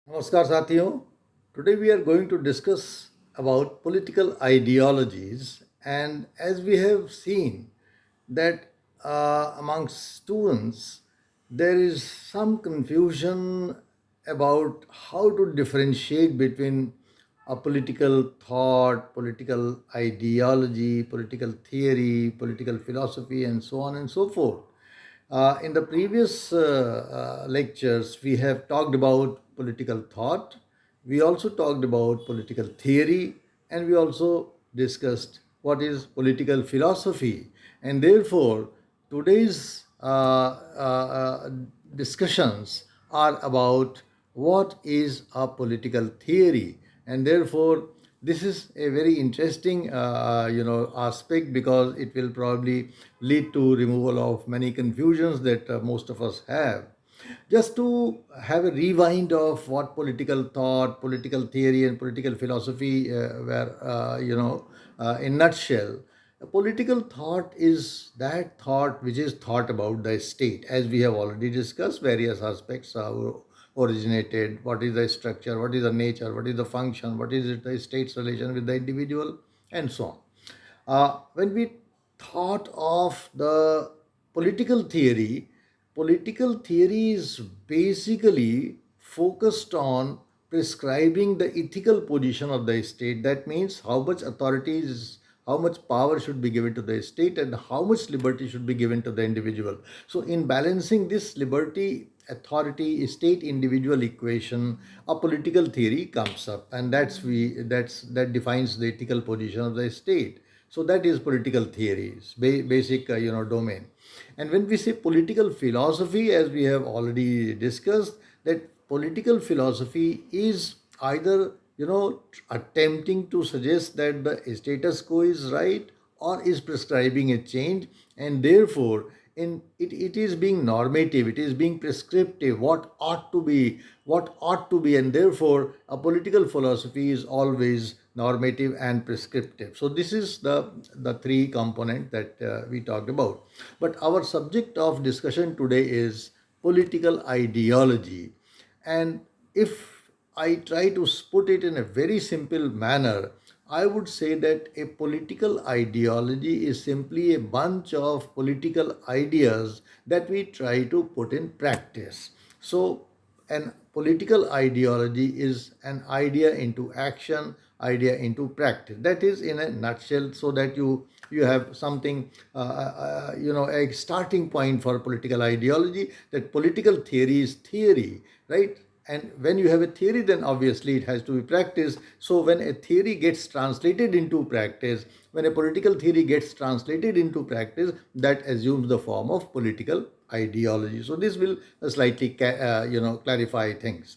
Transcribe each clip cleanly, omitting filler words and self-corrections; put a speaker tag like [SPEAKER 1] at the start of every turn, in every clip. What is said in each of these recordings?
[SPEAKER 1] Namaskar Sathiyo. Today we are going to discuss about political ideologies, and as we have seen that amongst students there is some confusion about how to differentiate between a political thought, political ideology, political theory, political philosophy, and so on and so forth. In the previous lectures, we have talked about political thought, we also talked about political theory, and we also discussed what is political philosophy. And therefore, today's discussions are about what is a political theory, and therefore this is a very interesting aspect, because it will probably lead to removal of many confusions that most of us have. Just to have a rewind of what political thought, political theory, and political philosophy were, in nutshell. A political thought is that thought which is thought about the state, as we have already discussed various aspects, how originated, what is the structure, what is the nature, what is the function, what is it, the state's relation with the individual, and so on. When we thought of the political theory, political theory is basically focused on prescribing the ethical position of the state. That means how much authority is, how much power should be given to the state, and how much liberty should be given to the individual. So in balancing this liberty, authority, state, individual equation, a political theory comes up, and that defines the ethical position of the state. So that is political theories, basic domain. And when we say political philosophy, as we have already discussed, that political philosophy is either attempting to suggest that the status quo is right, or is prescribing a change, and therefore it is being normative, it is being prescriptive, what ought to be, and therefore a political philosophy is always normative and prescriptive. So this is the three component that we talked about. But our subject of discussion today is political ideology. And if I try to put it in a very simple manner, I would say that a political ideology is simply a bunch of political ideas that we try to put in practice. So, an political ideology is an idea into action, idea into practice. That is in a nutshell, so that you have something, a starting point for political ideology. That political theory is theory, right? And when you have a theory, then obviously it has to be practiced. So when a theory gets translated into practice, when a political theory gets translated into practice, that assumes the form of political ideology. So this will slightly clarify things.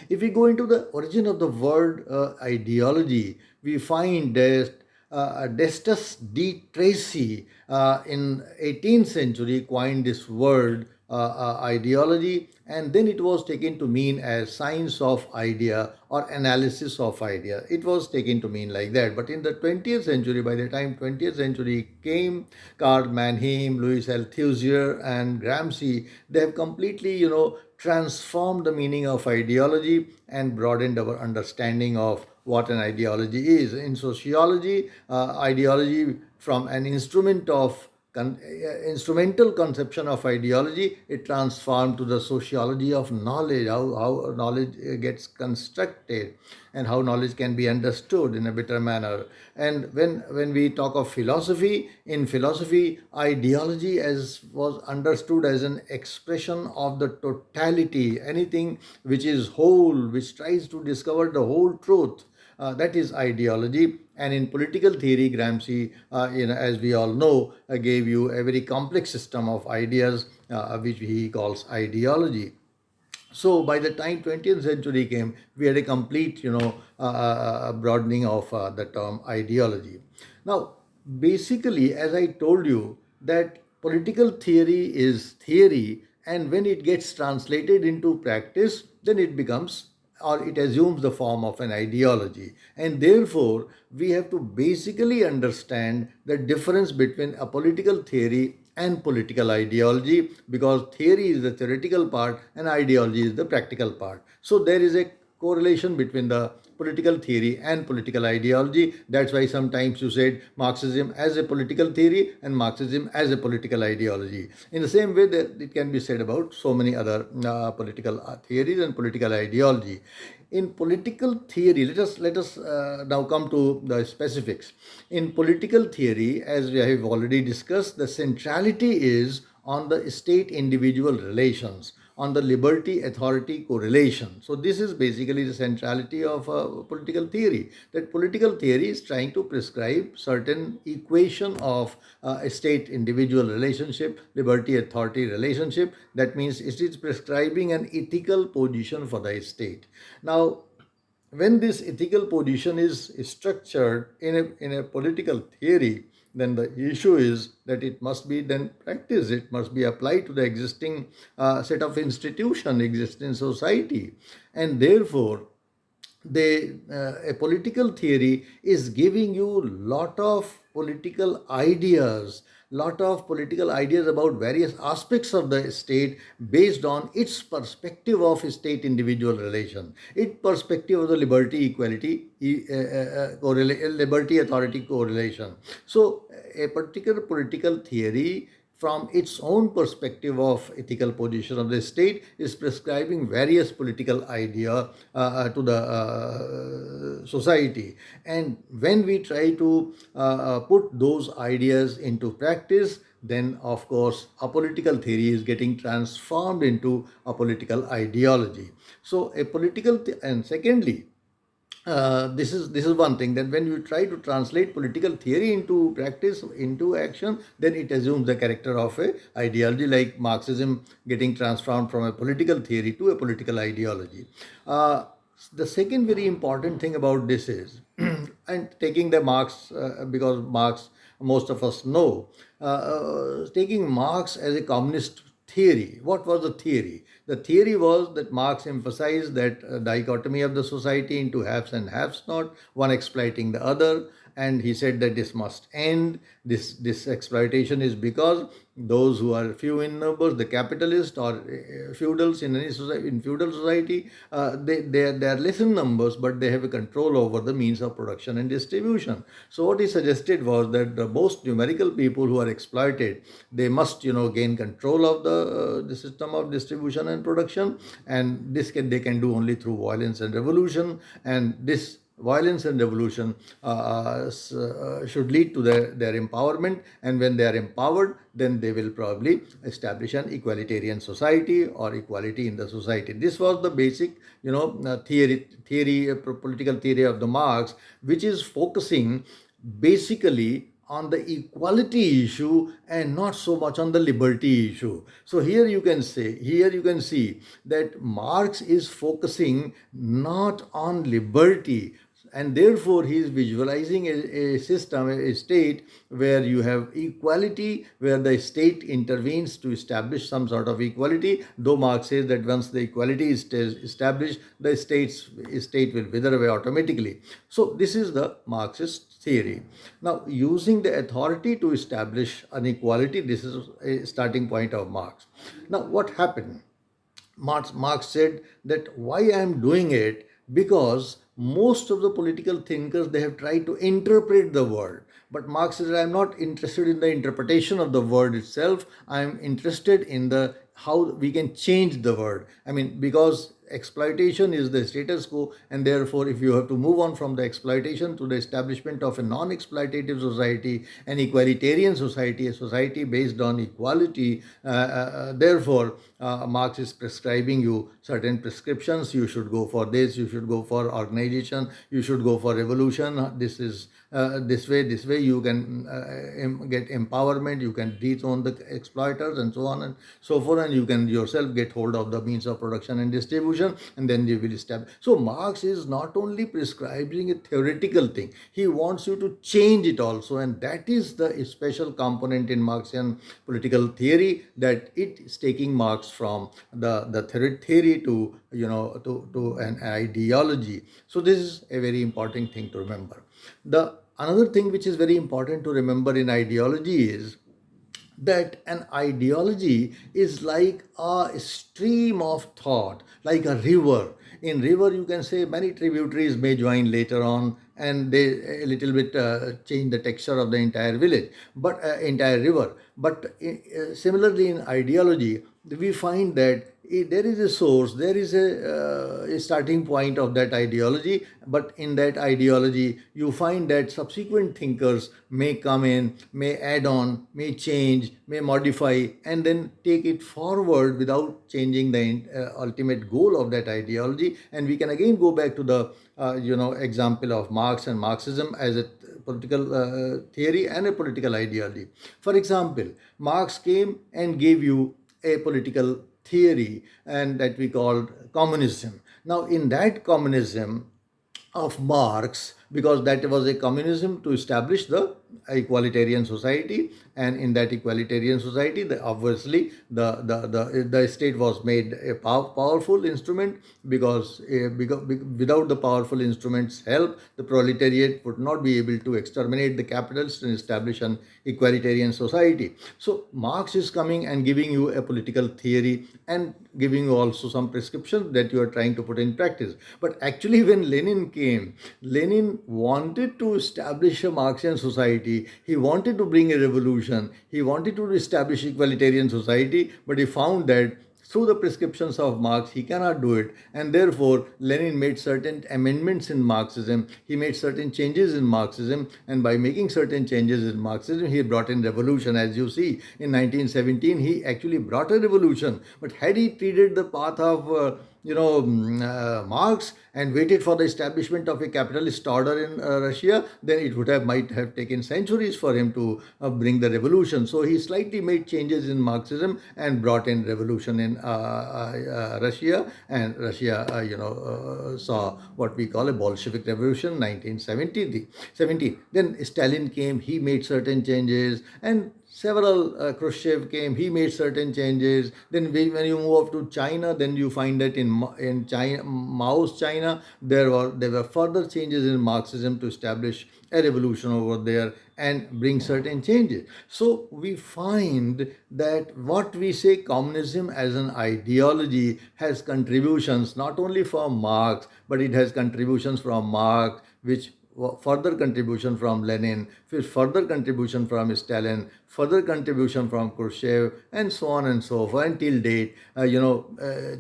[SPEAKER 1] If we go into the origin of the word ideology, we find that Destus D. Tracy in 18th century coined this word ideology, and then it was taken to mean as science of idea or analysis of idea. It was taken to mean like that. But in the 20th century, by the time 20th century came, Karl Mannheim, Louis Althusser, and Gramsci, they have completely, transformed the meaning of ideology and broadened our understanding of what an ideology is. In sociology, ideology from an instrumental conception of ideology, it transformed to the sociology of knowledge, how knowledge gets constructed, and how knowledge can be understood in a better manner. And when we talk of philosophy, in philosophy, ideology as was understood as an expression of the totality, anything which is whole, which tries to discover the whole truth, that is ideology. And in political theory, Gramsci, as we all know, gave you a very complex system of ideas, which he calls ideology. So by the time 20th century came, we had a complete, broadening of the term ideology. Now, basically, as I told you, that political theory is theory, and when it gets translated into practice, then it becomes, or it assumes the form of an ideology. And therefore, we have to basically understand the difference between a political theory and political ideology, because theory is the theoretical part and ideology is the practical part. So there is a correlation between the political theory and political ideology. That's why sometimes you said Marxism as a political theory and Marxism as a political ideology. In the same way that it can be said about so many other political theories and political ideology. In political theory, let us now come to the specifics. In political theory, as we have already discussed, the centrality is on the state individual relations, on the liberty authority correlation. So this is basically the centrality of political theory, that political theory is trying to prescribe certain equation of a state individual relationship, liberty authority relationship. That means it is prescribing an ethical position for the state. Now, when this ethical position is structured in a political theory, then the issue is that it must be then practiced, it must be applied to the existing set of institution existing society. And therefore a political theory is giving you lot of political ideas about various aspects of the state based on its perspective of state individual relation, its perspective of the liberty equality liberty authority correlation. So a particular political theory from its own perspective of ethical position of the state is prescribing various political idea to the society. And when we try to put those ideas into practice, then of course a political theory is getting transformed into a political ideology. So a and secondly, this is one thing, that when you try to translate political theory into practice, into action, then it assumes the character of a ideology, like Marxism getting transformed from a political theory to a political ideology. The second very important thing about this is and taking the Marx, because Marx most of us know, taking Marx as a communist theory. What was the theory? The theory was that Marx emphasized that dichotomy of the society into haves and haves not, one exploiting the other, and he said that this must end. This exploitation is because those who are few in numbers, the capitalists or feudals in any society, in feudal society, they are less in numbers, but they have a control over the means of production and distribution. So what he suggested was that the most numerical people who are exploited, they must gain control of the system of distribution and production, and they can do only through violence and revolution. And this violence and revolution should lead to their empowerment, and when they are empowered, then they will probably establish an egalitarian society or equality in the society. This was the basic political theory of the Marx, which is focusing basically on the equality issue and not so much on the liberty issue. So here you can see that Marx is focusing not on liberty, and therefore he is visualizing a system, a state where you have equality, where the state intervenes to establish some sort of equality. Though Marx says that once the equality is established, the state will wither away automatically. So this is the Marxist theory. Now, using the authority to establish an equality, this is a starting point of Marx. Now, what happened? Marx said that why I am doing it, because most of the political thinkers, they have tried to interpret the world. But Marx says I am not interested in the interpretation of the word itself. I am interested in the how we can change the word. I mean, because exploitation is the status quo, and therefore if you have to move on from the exploitation to the establishment of a non-exploitative society, an egalitarian society, a society based on equality, therefore Marx is prescribing you certain prescriptions. You should go for this, you should go for organization, you should go for revolution. This is this way you can get empowerment, you can dethrone the exploiters and so on and so forth, and you can yourself get hold of the means of production and distribution, and then you will establish. So Marx is not only prescribing a theoretical thing, he wants you to change it also, and that is the special component in Marxian political theory, that it is taking Marx from the theory to to an ideology. So this is a very important thing to remember. The another thing which is very important to remember in ideology is that an ideology is like a stream of thought, like a river. In river, you can say many tributaries may join later on, and they a little bit change the texture of the entire village, but entire river. But similarly, in ideology, we find that there is a source, there is a starting point of that ideology, but in that ideology you find that subsequent thinkers may come in, may add on, may change, may modify, and then take it forward without changing the ultimate goal of that ideology. And we can again go back to the example of Marx and Marxism as a political theory and a political ideology. For example, Marx came and gave you a political theory, and that we called communism. Now, in that communism of Marx, because that was a communism to establish the equalitarian society, and in that equalitarian society, obviously the state was made a powerful instrument, because without the powerful instrument's help, the proletariat would not be able to exterminate the capitalists and establish an equalitarian society. So Marx is coming and giving you a political theory and giving you also some prescriptions that you are trying to put in practice. But actually, when Lenin came, Lenin wanted to establish a Marxian society. He wanted to bring a revolution. He wanted to establish equalitarian society, but he found that through the prescriptions of Marx, he cannot do it. And therefore, Lenin made certain amendments in Marxism. He made certain changes in Marxism. And by making certain changes in Marxism, he brought in revolution. As you see, in 1917, he actually brought a revolution. But had he treated the path of Marx and waited for the establishment of a capitalist order in Russia, then it would have might have taken centuries for him to bring the revolution. So he slightly made changes in Marxism and brought in revolution in Russia, and Russia, saw what we call a Bolshevik Revolution, 1917. Then Stalin came, he made certain changes, and several Khrushchev came, he made certain changes. Then when you move up to China, then you find that in China, Mao's China, there were further changes in Marxism to establish a revolution over there and bring certain changes. So we find that what we say communism as an ideology has contributions not only from Marx, but it has contributions from Marx, which further contribution from Lenin, further contribution from Stalin, further contribution from Khrushchev, and so on and so forth. Until date,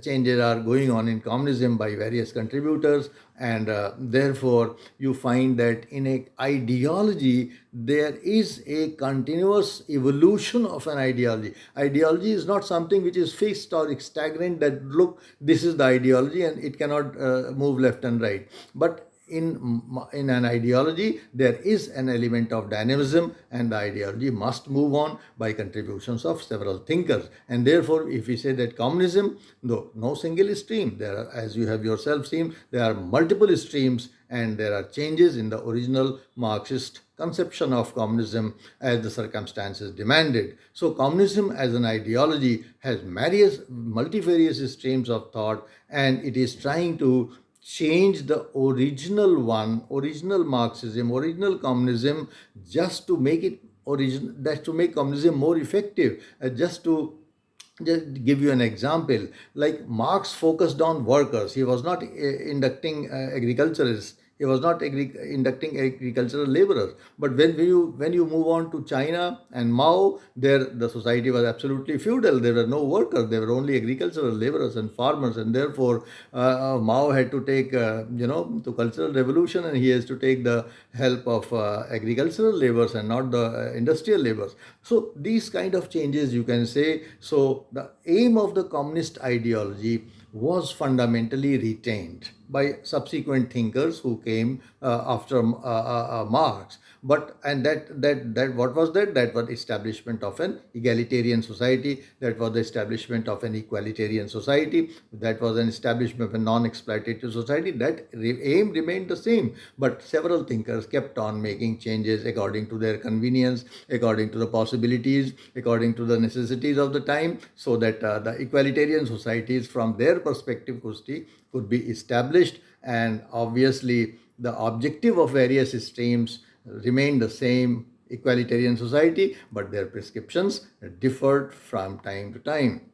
[SPEAKER 1] changes are going on in communism by various contributors, and therefore you find that in a ideology there is a continuous evolution of an ideology. Ideology is not something which is fixed or stagnant, that look, this is the ideology and it cannot move left and right. But in an ideology there is an element of dynamism, and the ideology must move on by contributions of several thinkers. And therefore, if we say that communism, no single stream, there are, as you have yourself seen, there are multiple streams, and there are changes in the original Marxist conception of communism as the circumstances demanded. So communism as an ideology has multifarious streams of thought, and it is trying to change the original Marxism, original communism, just to make it that's to make communism more effective. Just give you an example, like Marx focused on workers. He was not inducting agriculturists. He was not inducting agricultural laborers. But when you move on to China and Mao, there the society was absolutely feudal. There were no workers. There were only agricultural laborers and farmers, and therefore Mao had to take to cultural revolution, and he has to take the help of agricultural laborers and not the industrial laborers. So these kind of changes you can say. So the aim of the communist ideology was fundamentally retained by subsequent thinkers who came after Marx. But and that what was that? That was establishment of an egalitarian society. That was the establishment of an equalitarian society. That was an establishment of a non-exploitative society. That aim remained the same. But several thinkers kept on making changes according to their convenience, according to the possibilities, according to the necessities of the time, so that the equalitarian societies, from their perspective, could be established. And obviously, the objective of various streams remained the same, equalitarian society, but their prescriptions differed from time to time.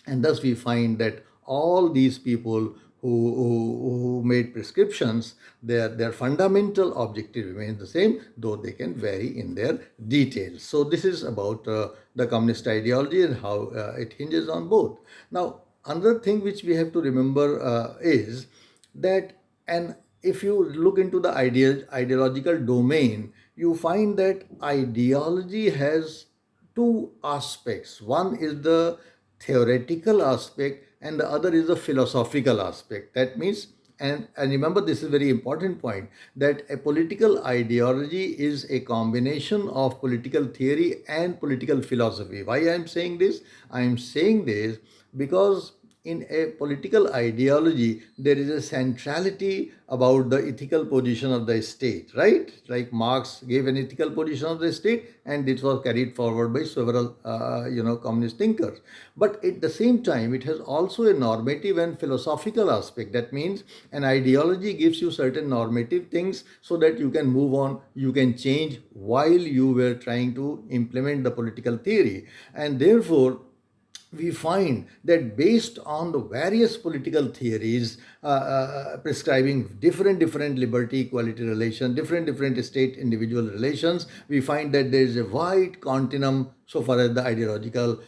[SPEAKER 1] And thus we find that all these people who made prescriptions, their fundamental objective remains the same, though they can vary in their details. So this is about the communist ideology and how it hinges on both. Now, another thing which we have to remember is that, and if you look into the ideological domain, you find that ideology has two aspects. One is the theoretical aspect and the other is the philosophical aspect. That means, and remember, this is a very important point, that a political ideology is a combination of political theory and political philosophy. Why I am saying this? I am saying this because in a political ideology, there is a centrality about the ethical position of the state, right? Like Marx gave an ethical position of the state, and it was carried forward by several, communist thinkers. But at the same time, it has also a normative and philosophical aspect. That means an ideology gives you certain normative things so that you can move on, you can change while you were trying to implement the political theory, and therefore we find that based on the various political theories prescribing different liberty equality relations, different state individual relations, we find that there is a wide continuum so far as the ideological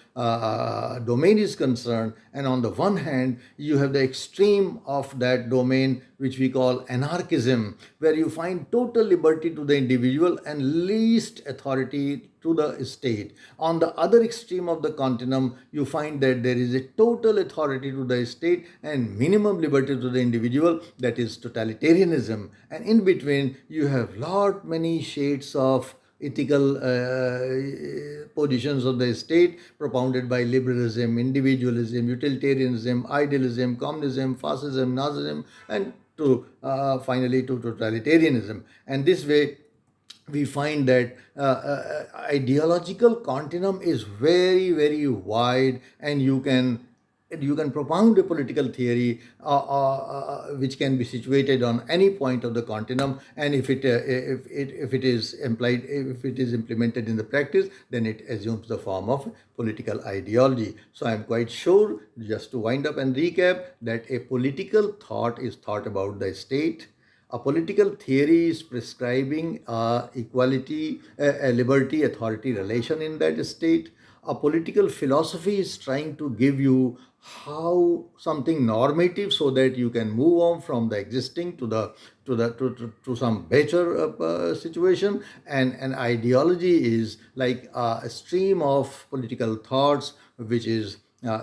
[SPEAKER 1] domain is concerned. And on the one hand, you have the extreme of that domain, which we call anarchism, where you find total liberty to the individual and least authority to the state. On the other extreme of the continuum, you find that there is a total authority to the state and minimum liberty to the individual, that is totalitarianism. And in between, you have lot many shades of ethical positions of the state propounded by liberalism, individualism, utilitarianism, idealism, communism, fascism, Nazism, and to finally to totalitarianism. And this way, we find that ideological continuum is very wide, and you can propound a political theory which can be situated on any point of the continuum, and if it is implied, if it is implemented in the practice, then it assumes the form of political ideology. So I am quite sure, just to wind up and recap, that a political thought is thought about the state. A political theory is prescribing equality, a liberty authority relation in that state. A political philosophy is trying to give you how something normative so that you can move on from the existing to some better situation. And an ideology is like a stream of political thoughts which is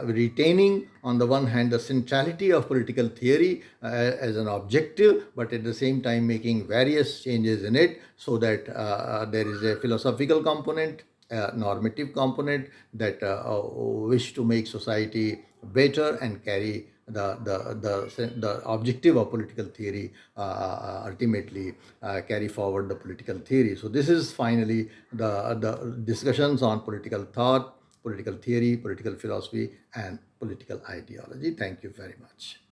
[SPEAKER 1] retaining on the one hand the centrality of political theory as an objective, but at the same time making various changes in it so that there is a philosophical component, a normative component that wish to make society better and carry the objective of political theory, ultimately carry forward the political theory. So this is finally the discussions on political thought, political theory, political philosophy, and political ideology. Thank you very much.